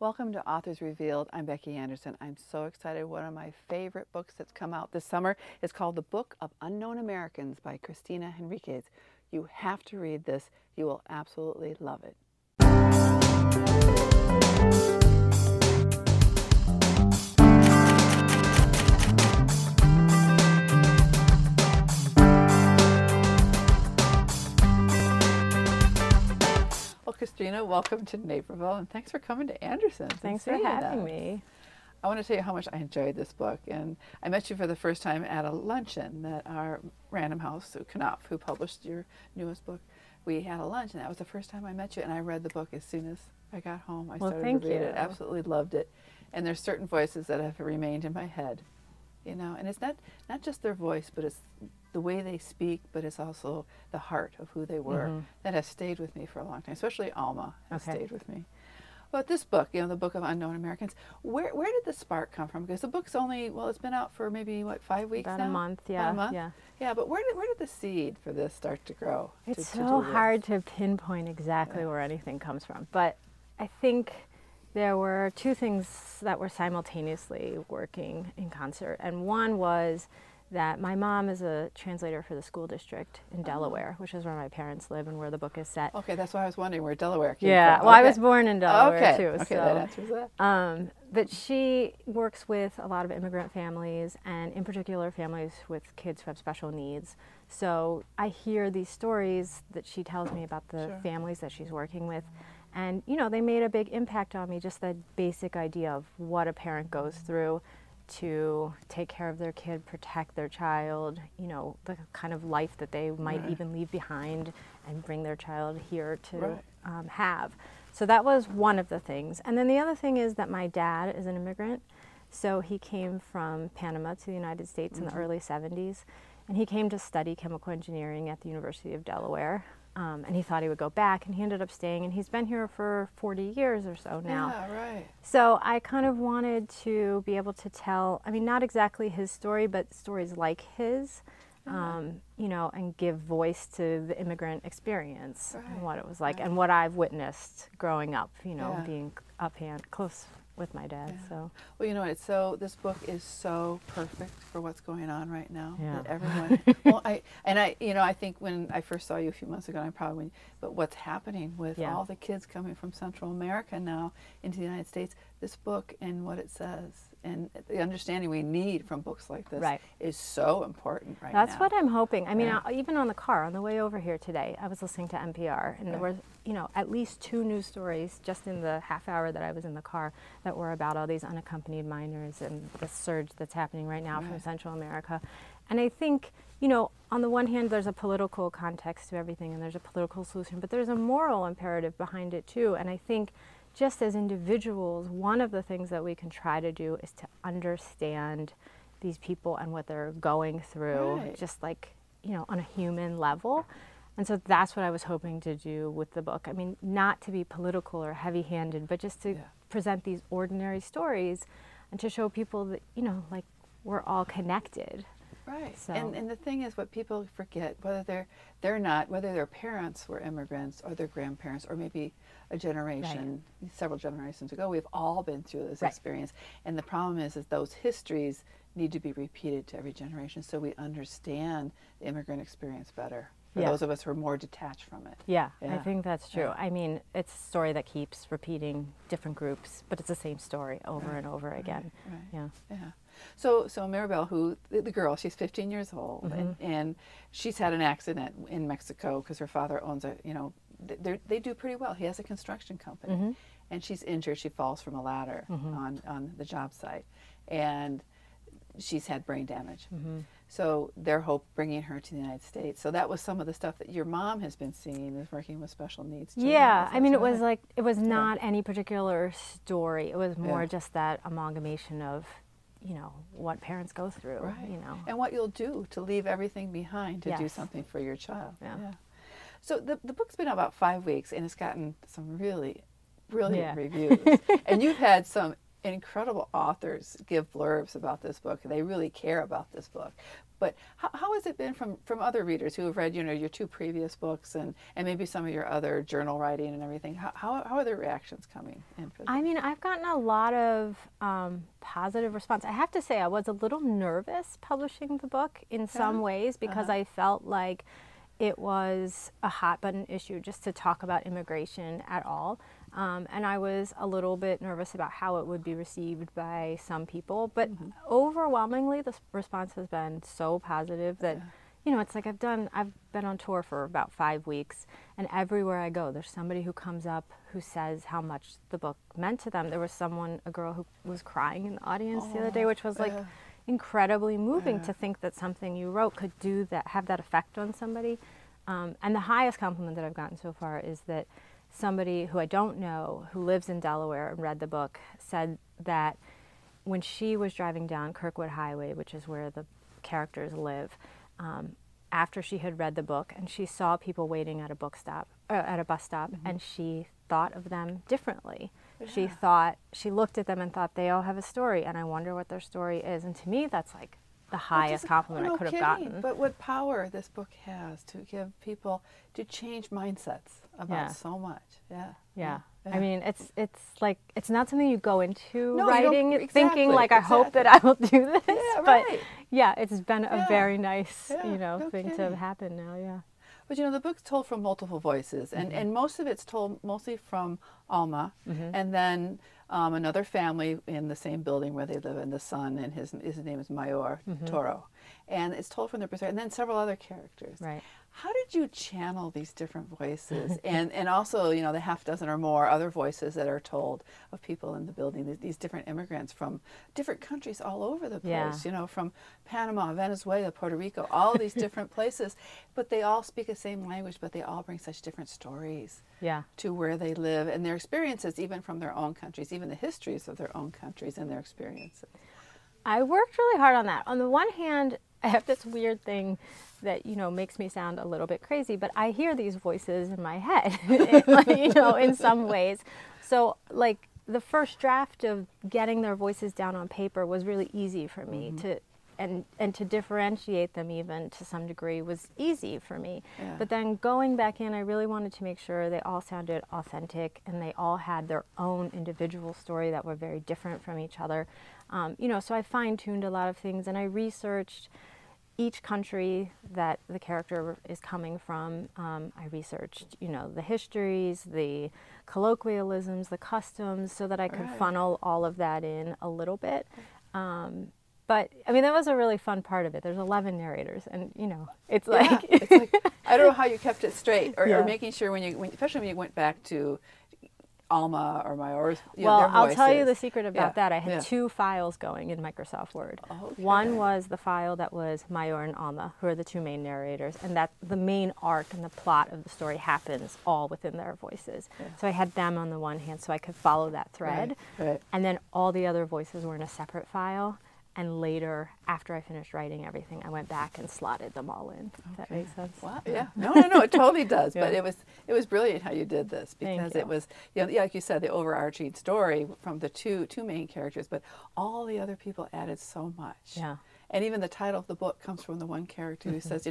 Welcome to Authors Revealed. I'm Becky Anderson. I'm so excited. One of my favorite books that's come out this summer is called The Book of Unknown Americans by Cristina Henrquez. You have to read this. You will absolutely love it. Cristina, welcome to Naperville, and thanks for coming to Anderson. Thanks for having me. I want to tell you how much I enjoyed this book, and I met you for the first time at a luncheon that our Random House, Knopf, who published your newest book, we had a lunch, and that was the first time I met you, and I read the book as soon as I got home. I started to read it. Absolutely loved it. And there's certain voices that have remained in my head, you know, and it's not just their voice, but it's the way they speak, but it's also the heart of who they were that has stayed with me for a long time, especially Alma has stayed with me. But this book, you know, The Book of Unknown Americans, where did the spark come from? Because the book's only, well, it's been out for maybe, what, 5 weeks now? About a month, yeah. About a month? Yeah, but where did the seed for this start to grow? It's so hard to pinpoint exactly where anything comes from. But I think there were two things that were simultaneously working in concert. And one was that my mom is a translator for the school district in Delaware, which is where my parents live and where the book is set. Okay, that's why I was wondering where Delaware came from. Well, I was born in Delaware too. Okay, that answers that. But she works with a lot of immigrant families, and in particular families with kids who have special needs. So I hear these stories that she tells me about the families that she's working with. And, you know, they made a big impact on me, just the basic idea of what a parent goes through to take care of their kid, protect their child, you know, the kind of life that they might even leave behind and bring their child here to have. So that was one of the things. And then the other thing is that my dad is an immigrant. So he came from Panama to the United States in the early 70s. And he came to study chemical engineering at the University of Delaware. And he thought he would go back, and he ended up staying, and he's been here for 40 years or so now. Yeah, right. So I kind of wanted to be able to tell, I mean, not exactly his story, but stories like his, you know, and give voice to the immigrant experience and what it was like, and what I've witnessed growing up, you know, being close with my dad. So, well, you know, this book is so perfect for what's going on right now. That everyone, well, I think when I first saw you a few months ago, but what's happening with all the kids coming from Central America now into the United States, this book and what it says and the understanding we need from books like this is so important now. That's what I'm hoping. I mean, even on the car, on the way over here today, I was listening to NPR, and there were, you know, at least 2 news stories just in the half hour that I was in the car that were about all these unaccompanied minors and the surge that's happening right now from Central America. And I think, you know, on the one hand, there's a political context to everything, and there's a political solution, but there's a moral imperative behind it too. And I think just as individuals, one of the things that we can try to do is to understand these people and what they're going through, just like, you know, on a human level. And so that's what I was hoping to do with the book. I mean, not to be political or heavy-handed, but just to present these ordinary stories and to show people that, you know, like, we're all connected. Right. So. And the thing is, what people forget, whether their parents were immigrants or their grandparents or maybe a generation, several generations ago, we've all been through this experience. And the problem is those histories need to be repeated to every generation so we understand the immigrant experience better. For those of us who are more detached from it. Yeah, I think that's true. I mean, it's a story that keeps repeating different groups, but it's the same story over and over again. Yeah. So Maribel, who the girl, she's 15 years old, and she's had an accident in Mexico because her father owns a, you know, they do pretty well. He has a construction company, and she's injured. She falls from a ladder on the job site, and she's had brain damage. So they're bringing her to the United States. So that was some of the stuff that your mom has been seeing, is working with special needs children. Yeah, I mean, it was like, it was not any particular story. It was more just that amalgamation of, you know, what parents go through, you know. And what you'll do to leave everything behind to do something for your child. So the book's been out about 5 weeks, and it's gotten some really brilliant reviews. And you've had some incredible authors give blurbs about this book. They really care about this book. But how has it been from other readers who have read, your two previous books and maybe some of your other journal writing and everything? How are the reactions coming in for this? I mean, I've gotten a lot of positive response. I have to say I was a little nervous publishing the book in some ways because I felt like it was a hot button issue just to talk about immigration at all. And I was a little bit nervous about how it would be received by some people. But overwhelmingly, the response has been so positive that, it's like I've been on tour for about 5 weeks, and everywhere I go, there's somebody who comes up who says how much the book meant to them. There was a girl who was crying in the audience the other day, which was like incredibly moving to think that something you wrote could do that, have that effect on somebody. And the highest compliment that I've gotten so far is that somebody who I don't know, who lives in Delaware and read the book, said that when she was driving down Kirkwood Highway, which is where the characters live, after she had read the book and she saw people waiting at a bus stop, and she thought of them differently. She looked at them and thought, they all have a story, and I wonder what their story is. And to me, that's like the highest compliment I could have gotten. But what power this book has to give people, to change mindsets about so much. Yeah. I mean, it's like, it's not something you go into No, writing thinking like, I hope that I will do this. Yeah, but right. yeah, it's been a very nice, thing kidding. to happen now. But the book's told from multiple voices, and most of it's told mostly from Alma, and then another family in the same building where they live, and the son, and his name is Mayor Toro, and it's told from their perspective, and then several other characters. Right. How did you channel these different voices, and also the half dozen or more other voices that are told of people in the building, these different immigrants from different countries all over the place, from Panama, Venezuela, Puerto Rico, all these different places, but they all speak the same language, but they all bring such different stories to where they live and their experiences, even from their own countries, even the histories of their own countries and their experiences. I worked really hard on that. On the one hand, I have this weird thing that, makes me sound a little bit crazy, but I hear these voices in my head, in some ways. So, like, the first draft of getting their voices down on paper was really easy for me to, and to differentiate them even to some degree was easy for me. Yeah. But then going back in, I really wanted to make sure they all sounded authentic and they all had their own individual story that were very different from each other. So I fine-tuned a lot of things, and I researched each country that the character is coming from. I researched, the histories, the colloquialisms, the customs, so that I could funnel all of that in a little bit. But, I mean, that was a really fun part of it. There's 11 narrators, and, it's like... it's like, I don't know how you kept it straight, or making sure especially when you went back to Alma or Mayor's, well, I'll tell you the secret about that. I had 2 files going in Microsoft Word. Okay. One was the file that was Mayor and Alma, who are the 2 main narrators, and that the main arc and the plot of the story happens all within their voices. Yeah. So I had them on the one hand, so I could follow that thread. Right. And then all the other voices were in a separate file. And later, after I finished writing everything, I went back and slotted them all in. If that makes sense. Wow. Yeah. No, it totally does. But it was brilliant how you did this, because it was, like you said, the overarching story from the two main characters, but all the other people added so much. Yeah. And even the title of the book comes from the one character who says,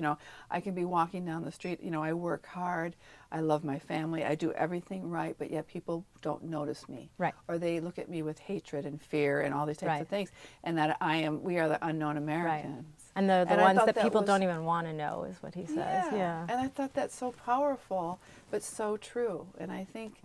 I can be walking down the street, I work hard, I love my family, I do everything right, but yet people don't notice me. Right. Or they look at me with hatred and fear and all these types of things, and that we are the unknown Americans. Right. And the ones that people don't even want to know is what he says. Yeah. And I thought that's so powerful, but so true. And I think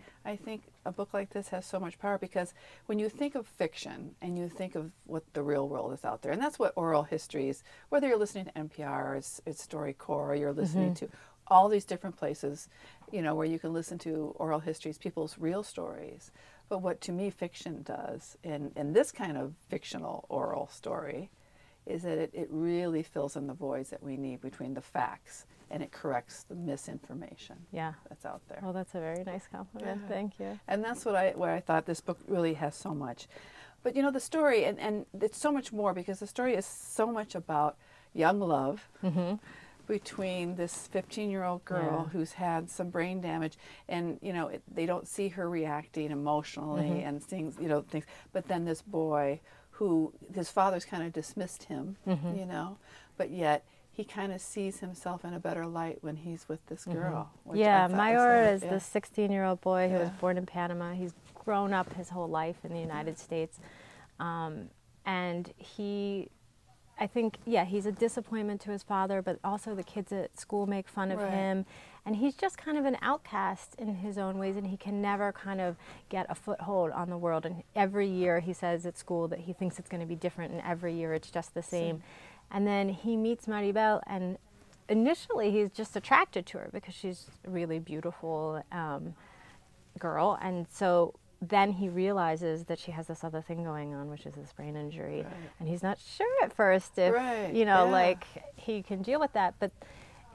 a book like this has so much power, because when you think of fiction and you think of what the real world is out there, and that's what oral histories, whether you're listening to NPR or it's StoryCorps, or you're listening to all these different places, where you can listen to oral histories, people's real stories. But what to me fiction does in this kind of fictional oral story is that it really fills in the voids that we need between the facts, and it corrects the misinformation that's out there. Well, that's a very nice compliment. Yeah. Thank you. And that's where I thought this book really has so much. But the story, and it's so much more, because the story is so much about young love, between this 15-year-old girl who's had some brain damage, and you know they don't see her reacting emotionally and things, you know, things. But then this boy who his father's kind of dismissed him, you know, but yet he kind of sees himself in a better light when he's with this girl. Which Mayor is the 16-year-old boy who was born in Panama. He's grown up his whole life in the United States, and he. I think, he's a disappointment to his father, but also the kids at school make fun of him. And he's just kind of an outcast in his own ways, and he can never kind of get a foothold on the world. And every year he says at school that he thinks it's going to be different, and every year it's just the same. And then he meets Maribel, and initially he's just attracted to her because she's a really beautiful girl. And so then he realizes that she has this other thing going on, which is this brain injury, and he's not sure at first if you know, like he can deal with that. But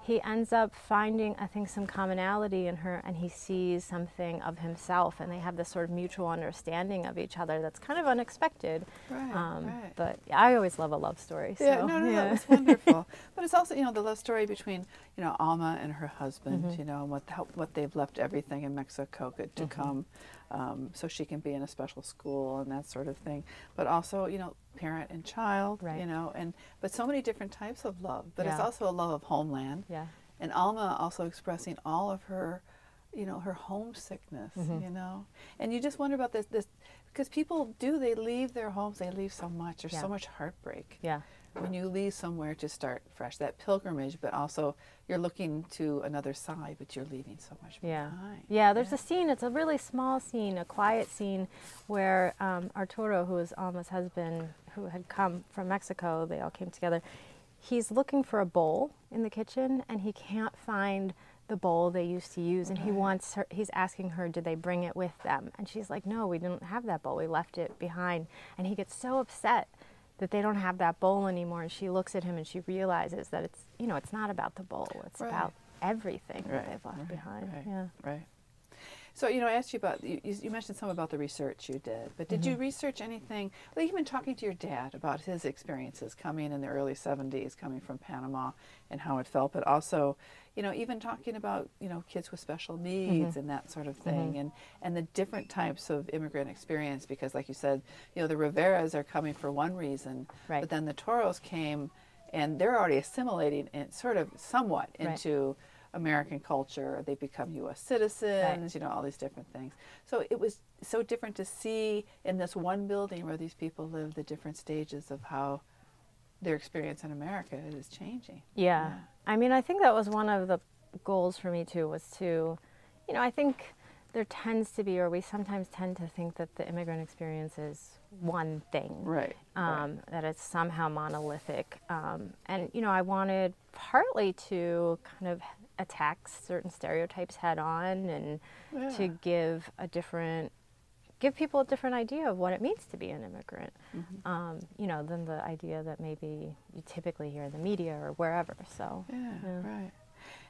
he ends up finding, I think, some commonality in her, and he sees something of himself, and they have this sort of mutual understanding of each other that's kind of unexpected. But I always love a love story. So, that was wonderful. But it's also, you know, the love story between, you know, Alma and her husband, you know, and what they've left everything in Mexico to come, so she can be in a special school and that sort of thing. But also, you know, parent and child, you know, but so many different types of love. But it's also a love of homeland. And Alma also expressing all of her, you know, her homesickness, you know. And you just wonder about this because people they leave their homes, they leave so much. There's so much heartbreak. When you leave somewhere to start fresh, that pilgrimage, but also you're looking to another side, but you're leaving so much behind. There's a scene, it's a really small scene, a quiet scene, where Arturo, who is Alma's husband, who had come from Mexico, they all came together, he's looking for a bowl in the kitchen, and he can't find the bowl they used to use, and he's asking her, did they bring it with them? And she's like, no, we didn't have that bowl, we left it behind. And he gets so upset that they don't have that bowl anymore, and she looks at him and she realizes that it's, you know, it's not about the bowl, it's about everything that they've left behind. So, you know, I asked you about, you mentioned some about the research you did, but did you research anything, well, even talking to your dad about his experiences coming in the early 70s, coming from Panama and how it felt, but also, you know, even talking about, you know, kids with special needs and that sort of thing, and the different types of immigrant experience, because like you said, you know, the Riveras are coming for one reason, but then the Toros came and they're already assimilating it sort of somewhat into American culture. They become U.S. citizens, you know, all these different things. So it was so different to see in this one building where these people live the different stages of how their experience in America is changing. I mean, I think that was one of the goals for me too, was to, you know, I think there tends to be, or we sometimes tend to think that the immigrant experience is one thing, that it's somehow monolithic. And, you know, I wanted partly to kind of attack certain stereotypes head on, and to give people a different idea of what it means to be an immigrant, you know, than the idea that maybe you typically hear in the media or wherever. So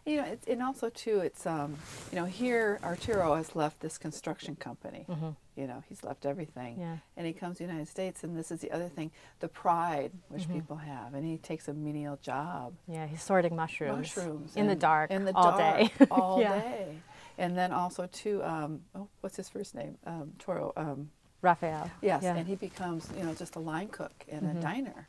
You know, and also too, it's you know, here Arturo has left this construction company. You know, he's left everything, and he comes to the United States, and this is the other thing, the pride which people have, and he takes a menial job. He's sorting mushrooms in the dark, all day. All day. And then also too, what's his first name? Toro. Raphael. Yes, and he becomes, you know, just a line cook in a diner.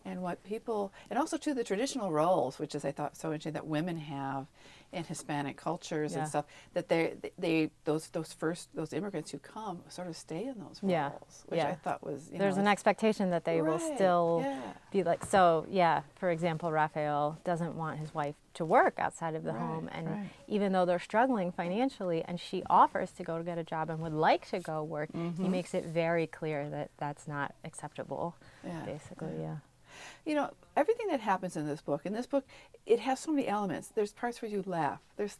And what people, and also too the traditional roles, which is I thought so interesting, that women have in Hispanic cultures and stuff, that those immigrants who come sort of stay in those roles, which I thought was, you there's know, an expectation that they will still be like, so for example, Raphael doesn't want his wife to work outside of the home, and even though they're struggling financially and she offers to go get a job and would like to go work, he makes it very clear that that's not acceptable, basically. You know, everything that happens in this book, it has so many elements. There's parts where you laugh. There's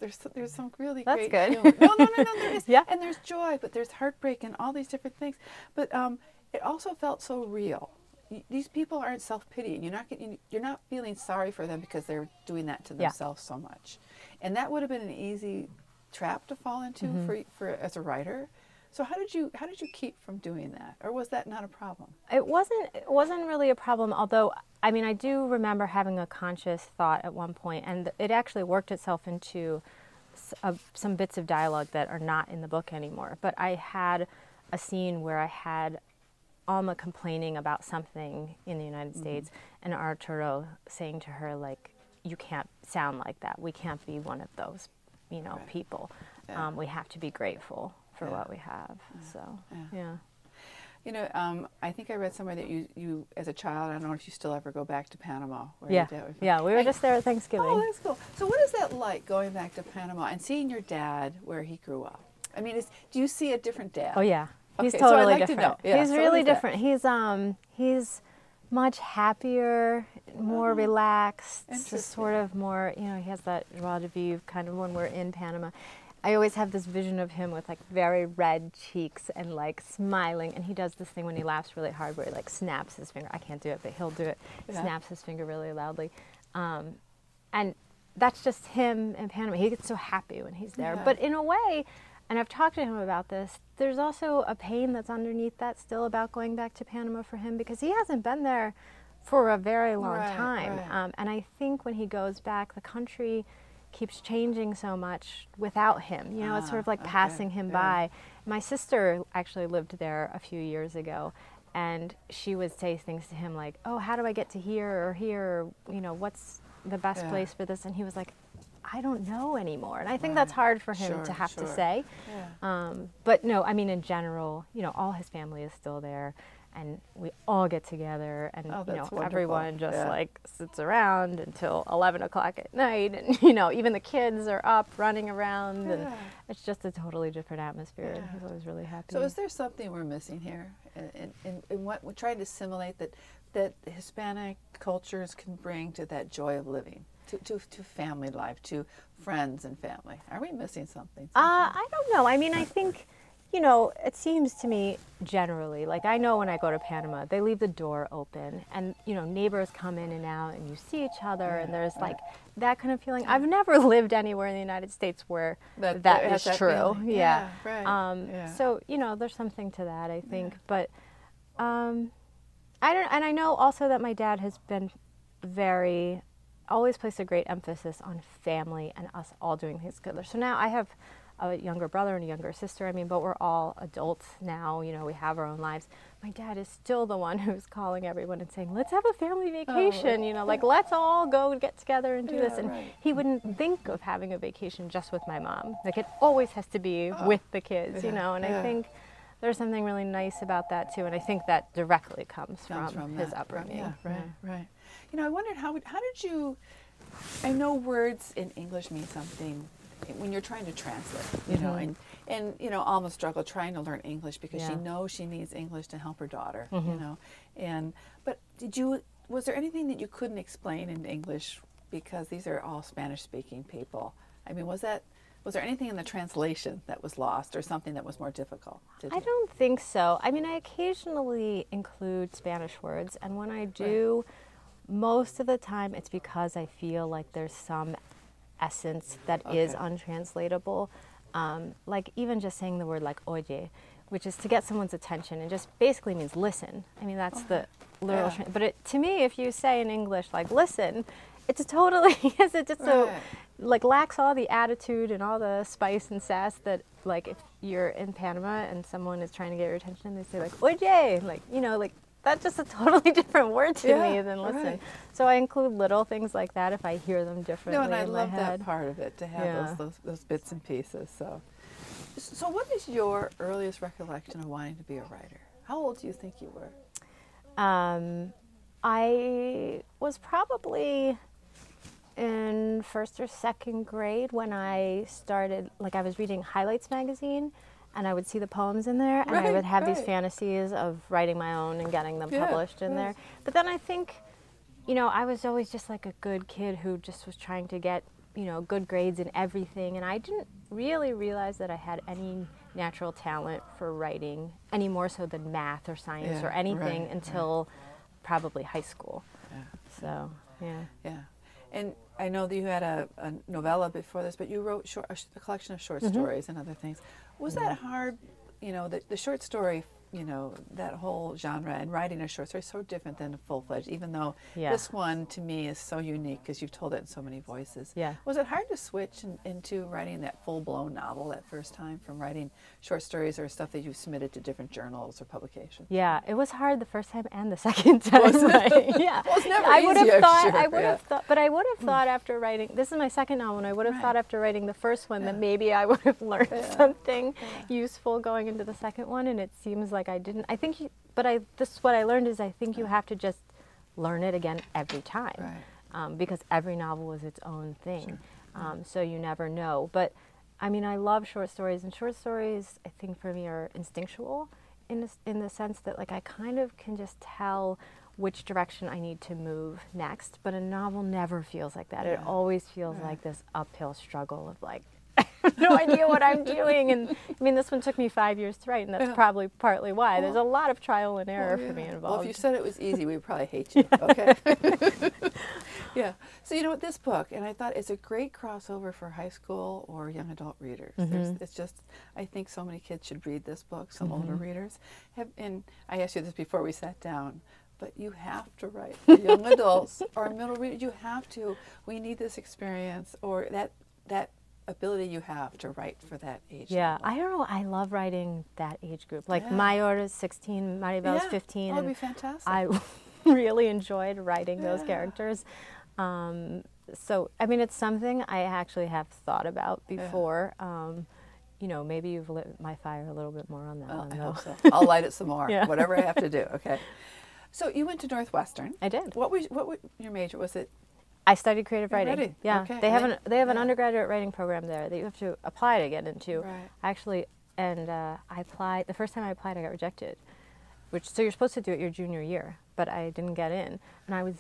some really great humor. No, there is. And there's joy, but there's heartbreak and all these different things. But it also felt so real. These people aren't self-pitying. You're not feeling sorry for them because they're doing that to themselves so much. And that would have been an easy trap to fall into for as a writer. So how did you keep from doing that, or was that not a problem? It wasn't really a problem, although I mean I do remember having a conscious thought at one point, and it actually worked itself into some bits of dialogue that are not in the book anymore. But I had a scene where I had Alma complaining about something in the United States, and Arturo saying to her, like, you can't sound like that. We can't be one of those, you know, people. Yeah. We have to be grateful for what we have. So, yeah. You know, I think I read somewhere that you, as a child, I don't know if you still ever go back to Panama. Where Yeah, your dad was from. yeah, we were just there at Thanksgiving. Oh, that's cool. So what is that like, going back to Panama and seeing your dad where he grew up? I mean, do you see a different dad? Oh, yeah. He's Okay, so I'd totally like to different. know. Yeah, He's so really what is that? different. He's much happier, more relaxed, just sort of more, you know, he has that joie de vivre kind of when we're in Panama. I always have this vision of him with like very red cheeks and like smiling, and he does this thing when he laughs really hard where he like snaps his finger. I can't do it, but he'll do it. Yeah. Snaps his finger really loudly. And that's just him in Panama. He gets so happy when he's there. Yeah. But in a way, and I've talked to him about this, there's also a pain that's underneath that still about going back to Panama for him, because he hasn't been there for a very long time. Right. And I think when he goes back, the country keeps changing so much without him. You know, it's sort of like passing him by. My sister actually lived there a few years ago, and she would say things to him like, oh, how do I get to here or here? Or, you know, what's the best place for this? And he was like, I don't know anymore. And I think that's hard for him to have to say. Yeah. But no, I mean, in general, you know, all his family is still there, and we all get together, and you know, wonderful. everyone just like sits around until 11 o'clock at night, and you know, even the kids are up running around, and it's just a totally different atmosphere. And he's always really happy. So is there something we're missing here in what we're trying to assimilate that Hispanic cultures can bring to that joy of living, to family life, to friends and family? Are we missing something? I don't know. I mean, I think, you know, it seems to me generally, like I know when I go to Panama, they leave the door open, and, you know, neighbors come in and out, and you see each other, and there's like that kind of feeling. I've never lived anywhere in the United States where that is true. Yeah. Right. So, you know, there's something to that, I think. But I know also that my dad has been always placed a great emphasis on family and us all doing things together. So now I have a younger brother and a younger sister, I mean, but we're all adults now, you know, we have our own lives. My dad is still the one who's calling everyone and saying, let's have a family vacation, you know, like let's all go get together and do this. And he wouldn't think of having a vacation just with my mom. Like it always has to be with the kids, you know, and I think there's something really nice about that too. And I think that directly comes from his upbringing. Right. You know, I wondered how did you, I know words in English mean something when you're trying to translate, you know, and you know, Alma struggled trying to learn English because she knows she needs English to help her daughter, you know, but was there anything that you couldn't explain in English, because these are all Spanish speaking people? I mean, was there anything in the translation that was lost, or something that was more difficult to do? I don't think so. I mean, I occasionally include Spanish words, and when I do, most of the time it's because I feel like there's some essence that is untranslatable. Like even just saying the word like oye, which is to get someone's attention, and just basically means listen. I mean, that's the literal but to me, if you say in English like listen, it's totally so like lacks all the attitude and all the spice and sass that, like, if you're in Panama and someone is trying to get your attention and they say like oye, like, you know, like that's just a totally different word to me than listen. So I include little things like that if I hear them differently in my head. No, and I love that part of it, to have those bits and pieces. So what is your earliest recollection of wanting to be a writer? How old do you think you were? I was probably in first or second grade when I started, like I was reading Highlights magazine, and I would see the poems in there, and I would have these fantasies of writing my own and getting them published in there. But then I think, you know, I was always just like a good kid who just was trying to get, you know, good grades in everything, and I didn't really realize that I had any natural talent for writing, any more so than math or science or anything until probably high school. So, Yeah. And I know that you had a novella before this, but you wrote a collection of short stories and other things. Was that hard you know, the short story, you know, that whole genre and writing a short story is so different than a full-fledged, even though this one to me is so unique because you've told it in so many voices. Yeah. Was it hard to switch into writing that full-blown novel that first time from writing short stories or stuff that you submitted to different journals or publications? Yeah, it was hard the first time and the second time. Yeah. Well, it's never I would easy, have thought, I'm sure. I would have thought, but I would have thought after writing, this is my second novel, and I would have thought after writing the first one that maybe I would have learned something useful going into the second one, and it seems like I didn't. I think, what I learned is I think you have to just learn it again every time, because every novel is its own thing, so you never know. But I mean, I love short stories, and short stories, I think for me, are instinctual in the sense that like I kind of can just tell which direction I need to move next, but a novel never feels like that. It always feels like this uphill struggle of like, I have no idea what I'm doing. And I mean, this one took me 5 years to write, and that's probably partly why. There's a lot of trial and error for me involved. Well, if you said it was easy, we'd probably hate you, okay? So you know what, this book, and I thought it's a great crossover for high school or young adult readers. It's just, I think so many kids should read this book, some older readers. And I asked you this before we sat down, but you have to write for young adults or middle readers. You have to. We need this experience or that ability you have to write for that age level. I don't know. I love writing that age group. Like Mayor is 16, Maribel is 15. Oh, that'd be fantastic. I really enjoyed writing those characters. So, I mean, it's something I actually have thought about before. You know, maybe you've lit my fire a little bit more on that one, I though. hope so. I'll light it some more, whatever I have to do, okay? So you went to Northwestern. I did. What was your major? Was it? I studied creative writing. Writing. Yeah, Okay. they have an undergraduate writing program there that you have to apply to get into. Right. Actually, and I applied. The first time I applied, I got rejected. So you're supposed to do it your junior year, but I didn't get in, and I was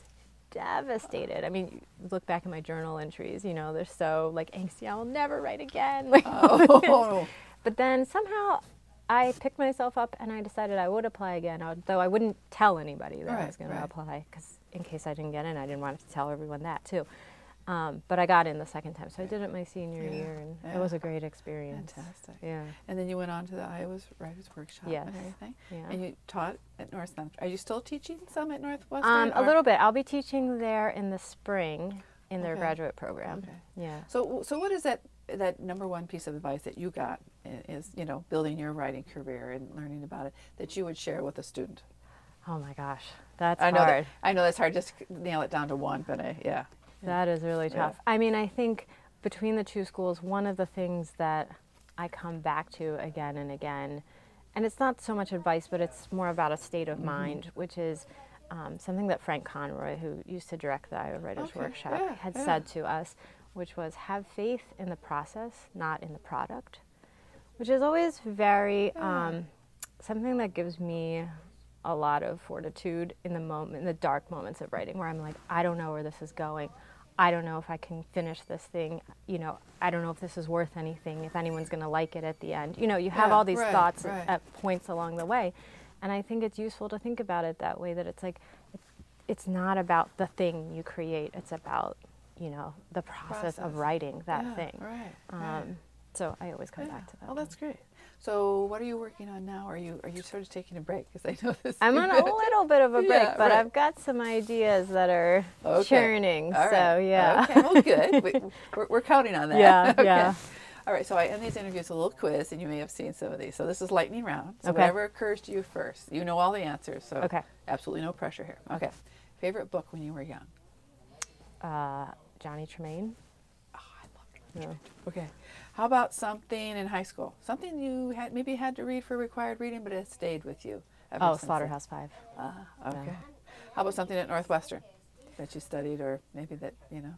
devastated. I mean, you look back at my journal entries. You know, they're so like angsty. I'll never write again. Like, but then somehow I picked myself up and I decided I would apply again, though I wouldn't tell anybody that I was going to apply, because in case I didn't get in, I didn't want to tell everyone that too. But I got in the second time, so I did it my senior year, and it was a great experience. Fantastic. Yeah. And then you went on to the Iowa's Writers Workshop and everything. Yeah. And you taught at Northwestern. Are you still teaching some at Northwestern? A little bit. I'll be teaching there in the spring in their graduate program. Okay. Yeah. So what is that number one piece of advice that you got is, you know, building your writing career and learning about it, that you would share with a student? Oh my gosh, that's hard. I know that's hard. Just nail it down to one, but that is really tough. I mean, I think between the two schools, one of the things that I come back to again and again, and it's not so much advice, but it's more about a state of mind, which is something that Frank Conroy, who used to direct the Iowa Writers Workshop, had said to us, which was, have faith in the process, not in the product, which is always very, something that gives me a lot of fortitude in the dark moments of writing, where I'm like, I don't know where this is going. I don't know if I can finish this thing. You know, I don't know if this is worth anything, if anyone's going to like it at the end. You know, you have all these thoughts at points along the way. And I think it's useful to think about it that way, that it's like, it's not about the thing you create. It's about, you know, the process of writing that thing. So I always come back to that. Oh, that's great. So what are you working on now? Are you sort of taking a break? Because I know this. I'm on a little bit of a break, but I've got some ideas that are churning. All right. So yeah. Okay. Well, good. We're counting on that. Yeah. Okay. Yeah. All right. So I end these interviews with a little quiz, and you may have seen some of these. So this is lightning round. So whatever occurs to you first. You know all the answers. So absolutely no pressure here. Okay. Favorite book when you were young? Johnny Tremain. Oh, I love Johnny Tremain. Okay. How about something in high school? Something you maybe had to read for required reading, but it stayed with you. Slaughterhouse 5. Okay. How about something at Northwestern that you studied, or maybe that, you know,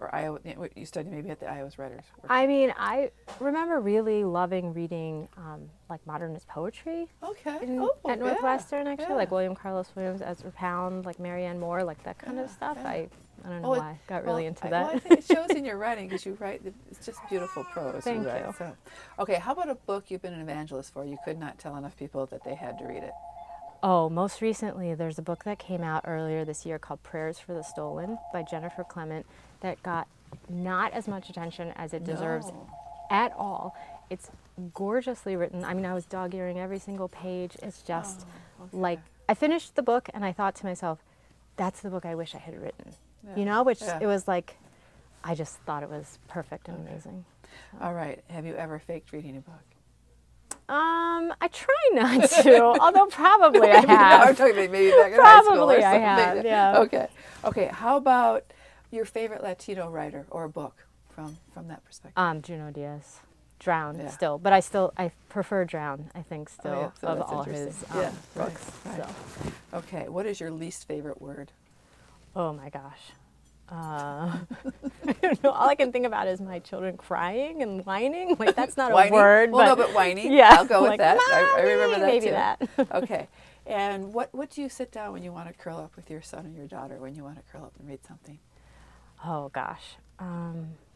or Iowa, you studied maybe at the Iowa's Writers Workshop? I mean, I remember really loving reading like modernist poetry. At Northwestern, actually, like William Carlos Williams, Ezra Pound, like Marianne Moore, like that kind of stuff. I don't know why I got really into that. Well, I think it shows in your writing, because you write, it's just beautiful prose. Thank you. So, okay, how about a book you've been an evangelist for? You could not tell enough people that they had to read it. Oh, most recently, there's a book that came out earlier this year called Prayers for the Stolen by Jennifer Clement that got not as much attention as it deserves at all. It's gorgeously written. I mean, I was dog-earing every single page. It's just okay. like, I finished the book and I thought to myself, that's the book I wish I had written. Yeah. You know, which Yeah. it was like, I just thought it was perfect and amazing. So. All right. Have you ever faked reading a book? I try not to, although probably I No, have. I'm talking about maybe back in high school or Probably I something. have, yeah. Okay. Okay. How about your favorite Latino writer or book from that perspective? Juno Diaz. Drown Yeah. still, but I prefer Drown, I think, still, yeah, so of that's all interesting. his Yeah, books. right. So. Okay. What is your least favorite word? Oh my gosh. I don't know. All I can think about is my children crying and whining. Like, that's not Whining? a word. Well, but no, but whining. Yeah, I'll go with like, that. I remember that maybe too. that. Okay. And what do you sit down when you want to curl up with your son or your daughter, when you want to curl up and read something? Oh gosh.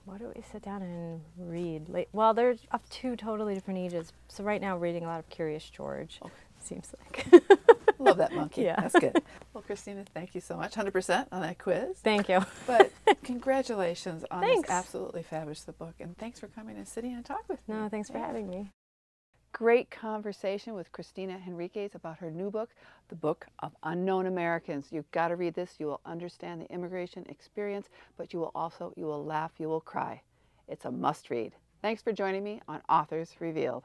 What do we sit down and read? Like, well, they're up to totally different ages. So right now, reading a lot of Curious George. Okay. Seems like. Love that monkey. Yeah. That's good. Well, Cristina, thank you so much. 100% on that quiz. Thank you. But congratulations on Thanks. this absolutely fabulous book. And thanks for coming and sitting and talk with me. No, thanks for having me. Great conversation with Cristina Henrquez about her new book, The Book of Unknown Americans. You've got to read this. You will understand the immigration experience, but you will laugh, you will cry. It's a must read. Thanks for joining me on Authors Revealed.